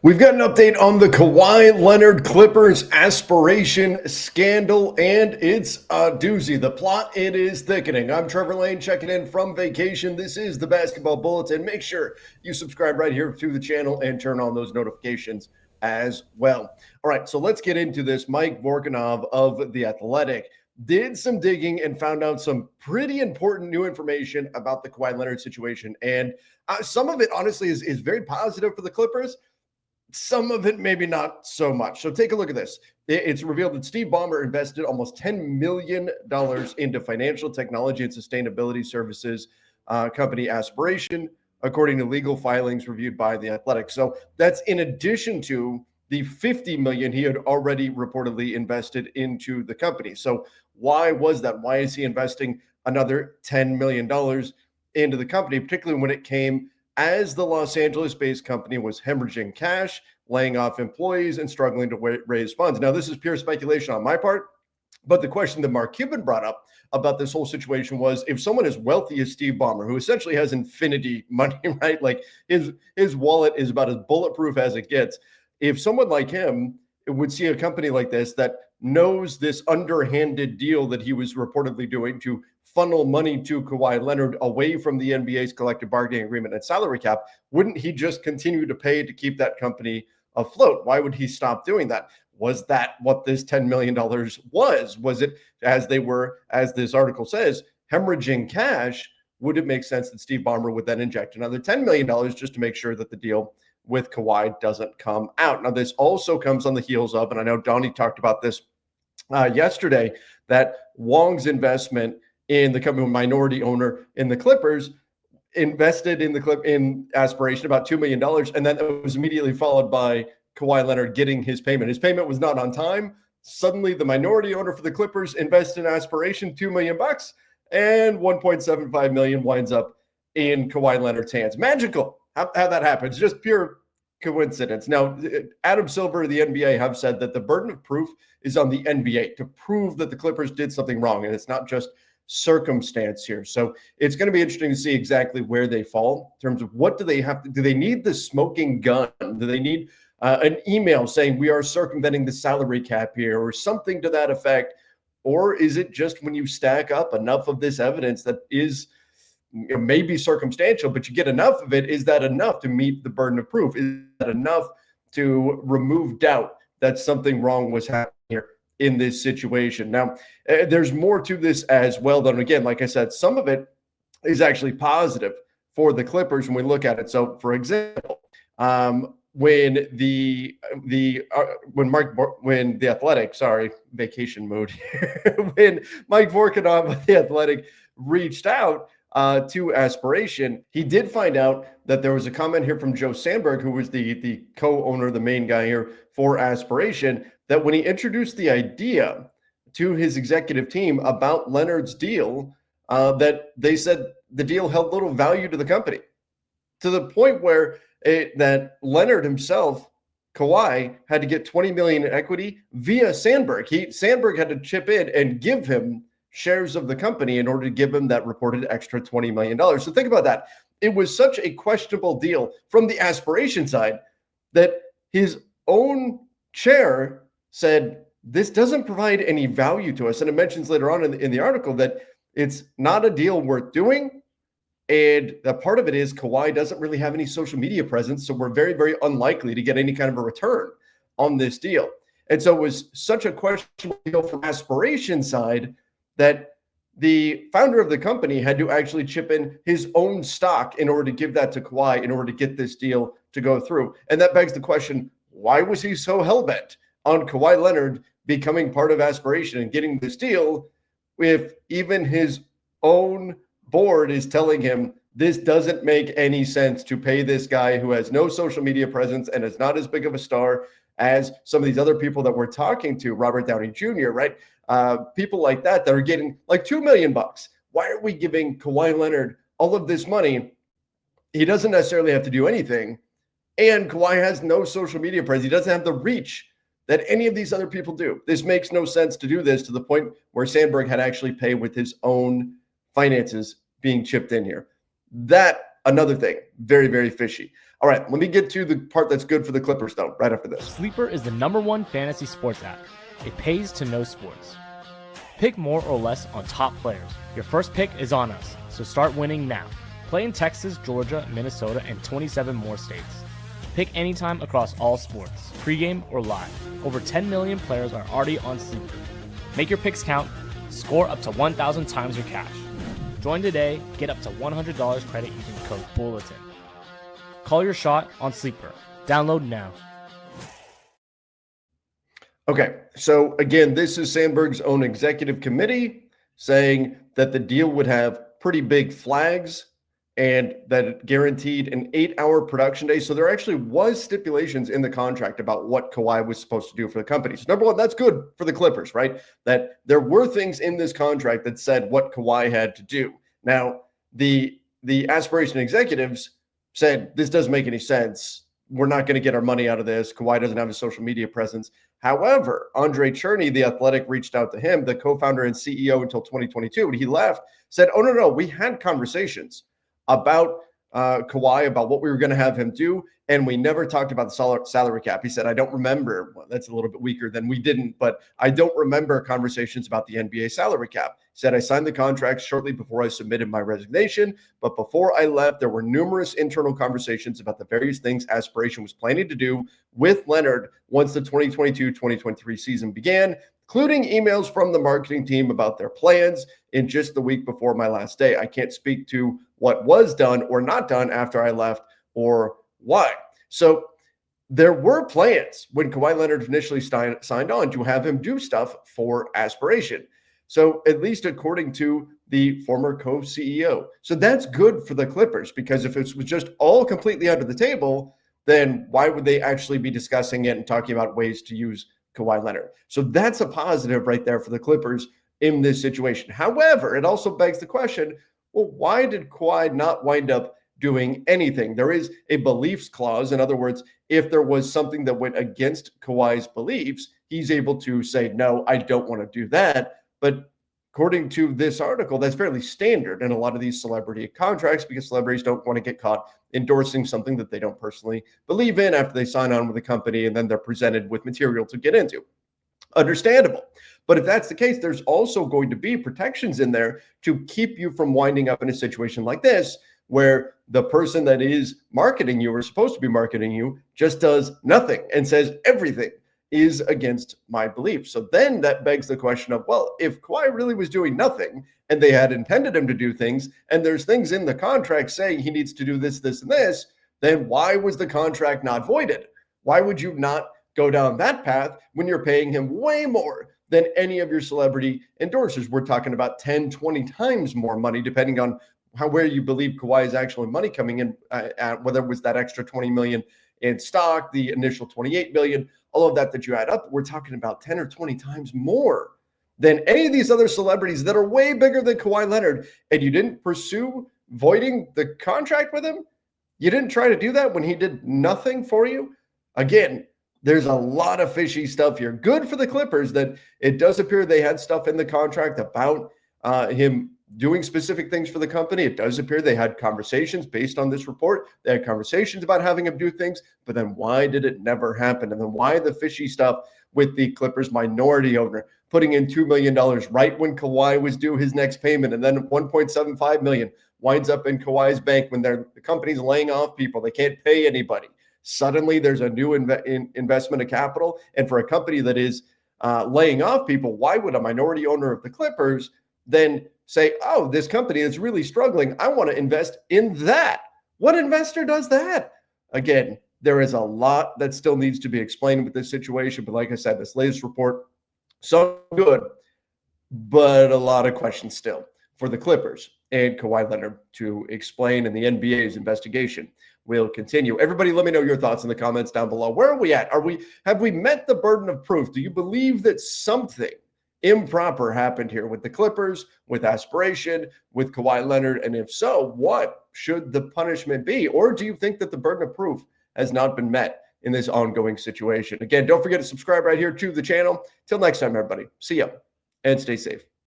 We've got an update on the Kawhi Leonard Clippers aspiration scandal, and it's a doozy. The plot, it is thickening. I'm Trevor Lane checking in from vacation. This is the Basketball Bulletin. Make sure you subscribe right here to the channel and turn on those notifications as well. All right, so let's get into this. Mike Vorkunov of The Athletic did some digging and found out some pretty important new information about the Kawhi Leonard situation. And some of it, honestly, is very positive for the Clippers. Some of it, maybe not so much. So take a look at this. It's revealed that Steve Ballmer invested almost $10 million into financial technology and sustainability services company Aspiration, according to legal filings reviewed by The Athletic. So that's in addition to the $50 million he had already reportedly invested into the company. So why was that? Why is he investing another $10 million into the company, particularly when it came as the Los Angeles-based company was hemorrhaging cash, laying off employees, and struggling to raise funds? Now, this is pure speculation on my part, but the question that Mark Cuban brought up about this whole situation was, if someone as wealthy as Steve Ballmer, who essentially has infinity money, right? Like his wallet is about as bulletproof as it gets. If someone like him would see a company like this that knows this underhanded deal that he was reportedly doing to funnel money to Kawhi Leonard away from the NBA's collective bargaining agreement and salary cap, wouldn't he just continue to pay to keep that company afloat? Why would he stop doing that? Was that what this $10 million was? Was it, as they were, as this article says, hemorrhaging cash? Would it make sense that Steve Ballmer would then inject another $10 million just to make sure that the deal with Kawhi doesn't come out? Now, this also comes on the heels of, and I know Donnie talked about this yesterday, that Wong's investment in the company, minority owner in the Clippers, invested in Aspiration about $2 million. And then it was immediately followed by Kawhi Leonard getting his payment. His payment was not on time. Suddenly the minority owner for the Clippers invested in Aspiration, $2 million, and $1.75 million winds up in Kawhi Leonard's hands. Magical how that happens. Just pure coincidence. Now, Adam Silver of the NBA have said that the burden of proof is on the NBA to prove that the Clippers did something wrong, and it's not just circumstance here. So it's going to be interesting to see exactly where they fall in terms of what do they have to do. They need the smoking gun? Do they need an email saying we are circumventing the salary cap here or something to that effect? Or is it just when you stack up enough of this evidence that is maybe circumstantial, but you get enough of it, is that enough to meet the burden of proof? Is that enough to remove doubt that something wrong was happening here in this situation? Now, there's more to this as well. Then again, like I said, some of it is actually positive for the Clippers when we look at it. So, for example, when the Athletic, sorry, vacation mode, when Mike Vorkunov of the Athletic reached out to Aspiration, he did find out that there was a comment here from Joe Sandberg, who was the co-owner, the main guy here for Aspiration, that when he introduced the idea to his executive team about Leonard's deal, that they said the deal held little value to the company, to the point where that Leonard himself, Kawhi, had to get $20 million in equity via Sandberg. Sandberg had to chip in and give him shares of the company in order to give him that reported extra $20 million. So think about that. It was such a questionable deal from the Aspiration side that his own chair said, this doesn't provide any value to us. And it mentions later on in the article that it's not a deal worth doing. And the part of it is Kawhi doesn't really have any social media presence. So we're very, very unlikely to get any kind of a return on this deal. And so it was such a questionable deal from Aspiration side that the founder of the company had to actually chip in his own stock in order to give that to Kawhi in order to get this deal to go through. And that begs the question, why was he so hell-bent on Kawhi Leonard becoming part of Aspiration and getting this deal if even his own board is telling him this doesn't make any sense to pay this guy who has no social media presence and is not as big of a star as some of these other people that we're talking to, Robert Downey Jr., right? People like that are getting like $2 million. Why are we giving Kawhi Leonard all of this money? He doesn't necessarily have to do anything. And Kawhi has no social media presence. He doesn't have the reach that any of these other people do. This makes no sense to do this, to the point where Sandberg had actually paid with his own finances being chipped in here. That, another thing, very, very fishy. All right, let me get to the part that's good for the Clippers, though, right after this. Sleeper is the #1 fantasy sports app. It pays to know sports. Pick more or less on top players. Your first pick is on us, so start winning now. Play in Texas, Georgia, Minnesota, and 27 more states. Pick anytime across all sports, pregame or live. Over 10 million players are already on Sleeper. Make your picks count. Score up to 1,000 times your cash. Join today. Get up to $100 credit using code Bulletin. Call your shot on Sleeper. Download now. Okay, so again, this is Sandberg's own executive committee saying that the deal would have pretty big flags and that it guaranteed an 8-hour production day. So there actually was stipulations in the contract about what Kawhi was supposed to do for the company. So number one, that's good for the Clippers, right? That there were things in this contract that said what Kawhi had to do. Now, the Aspiration executives said, this doesn't make any sense. We're not going to get our money out of this. Kawhi doesn't have a social media presence. However, Andre Cherney, the Athletic, reached out to him, the co-founder and CEO until 2022. When he left, said, oh, no, we had conversations about Kawhi, about what we were going to have him do, and we never talked about the salary cap. He said, I don't remember. Well, that's a little bit weaker than we didn't, but I don't remember conversations about the NBA salary cap. He said, I signed the contract shortly before I submitted my resignation, but before I left, there were numerous internal conversations about the various things Aspiration was planning to do with Leonard once the 2022-2023 season began, including emails from the marketing team about their plans in just the week before my last day. I can't speak to what was done or not done after I left or why. So there were plans when Kawhi Leonard initially signed on to have him do stuff for Aspiration. So at least according to the former co-CEO. So that's good for the Clippers, because if it was just all completely under the table, then why would they actually be discussing it and talking about ways to use Kawhi Leonard? So that's a positive right there for the Clippers in this situation. However, it also begs the question, well, why did Kawhi not wind up doing anything? There is a beliefs clause. In other words, if there was something that went against Kawhi's beliefs, he's able to say, no, I don't want to do that. But according to this article, that's fairly standard in a lot of these celebrity contracts, because celebrities don't want to get caught endorsing something that they don't personally believe in after they sign on with a company, and then they're presented with material to get into. Understandable. But if that's the case, there's also going to be protections in there to keep you from winding up in a situation like this, where the person that is marketing you or supposed to be marketing you just does nothing and says everything is against my beliefs. So then that begs the question of, well, if Kawhi really was doing nothing and they had intended him to do things, and there's things in the contract saying he needs to do this, this, and this, then why was the contract not voided? Why would you not go down that path when you're paying him way more than any of your celebrity endorsers? We're talking about 10, 20 times more money, depending on where you believe Kawhi is actually money coming in, whether it was that extra 20 million in stock, the initial 28 million, all of that you add up, we're talking about 10 or 20 times more than any of these other celebrities that are way bigger than Kawhi Leonard. And you didn't pursue voiding the contract with him? You didn't try to do that when he did nothing for you? Again, there's a lot of fishy stuff here. Good for the Clippers that it does appear they had stuff in the contract about him doing specific things for the company. It does appear they had conversations based on this report. They had conversations about having him do things, but then why did it never happen? And then why the fishy stuff with the Clippers minority owner putting in $2 million right when Kawhi was due his next payment, and then $1.75 million winds up in Kawhi's bank when the company's laying off people. They can't pay anybody. Suddenly there's a new investment of capital. And for a company that is laying off people, why would a minority owner of the Clippers then say, oh, this company is really struggling, I want to invest in that? What investor does that? Again, there is a lot that still needs to be explained with this situation. But like I said, this latest report, so good, but a lot of questions still for the Clippers and Kawhi Leonard to explain, and the NBA's investigation will continue. Everybody, let me know your thoughts in the comments down below. Where are we at? Have we met the burden of proof? Do you believe that something improper happened here with the Clippers, with Aspiration, with Kawhi Leonard? And if so, what should the punishment be? Or do you think that the burden of proof has not been met in this ongoing situation? Again, don't forget to subscribe right here to the channel. Till next time, everybody. See ya and stay safe.